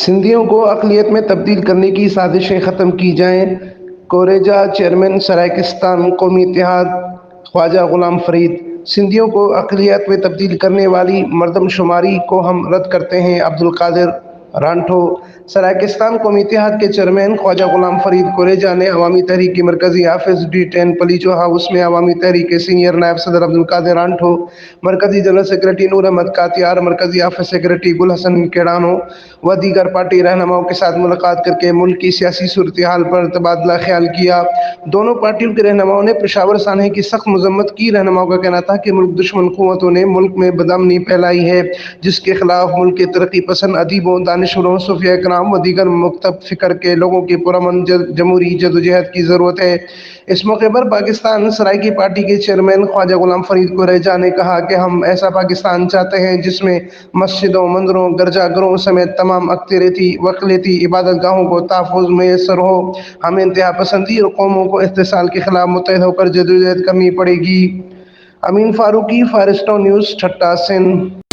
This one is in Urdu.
سندھیوں کو اقلیت میں تبدیل کرنے کی سازشیں ختم کی جائیں۔ کوریجا چیئرمین سرائیکستان قومی اتحاد خواجہ غلام فرید۔ سندھیوں کو اقلیت میں تبدیل کرنے والی مردم شماری کو ہم رد کرتے ہیں۔ عبدالقادر رانٹھو۔ سرائیکستان قومی اتحاد کے چیئرمین خواجہ غلام فرید کوریجا نے عوامی تحریک کے مرکزی آفس D10 پلیچو ہاؤس میں عوامی تحریک کے سینئر نائب صدر عبدالقادر رانٹھو، مرکزی جنرل سیکریٹری نور احمد کاتیار، مرکزی آفس سیکریٹری گل حسن کیڑانو و دیگر پارٹی رہنماؤں کے ساتھ ملاقات کر کے ملک کی سیاسی صورتحال پر تبادلہ خیال کیا۔ دونوں پارٹیوں کے رہنماؤں نے پشاور سانحے کی سخت مذمت کی۔ رہنماؤں کا کہنا تھا کہ ملک دشمن قوتوں نے ملک میں بدامنی پھیلائی ہے، جس کے خلاف ملک کے ترقی پسند ادیبوں، دانشوروں، صوفیاء کرام و دیگر مکتب فکر کے لوگوں کی پرامن جمہوری جدوجہد کی ضرورت ہے۔ اس موقع پر پاکستان سرائیکی پارٹی کے چیئرمین خواجہ غلام فرید کوریجا نے کہا کہ ہم ایسا پاکستان چاہتے ہیں جس میں مسجدوں، مندروں، گرجا گھروں سمیت تمام اقلیتی و اقلیتی عبادت گاہوں کو تحفظ میسر ہو۔ ہمیں انتہا پسندی اور قوموں کو استحصال کے خلاف متحد ہو کر جدوجہد کرنی پڑے گی۔ امین فاروقی، فارسٹو نیوز، ٹھٹہ، سندھ۔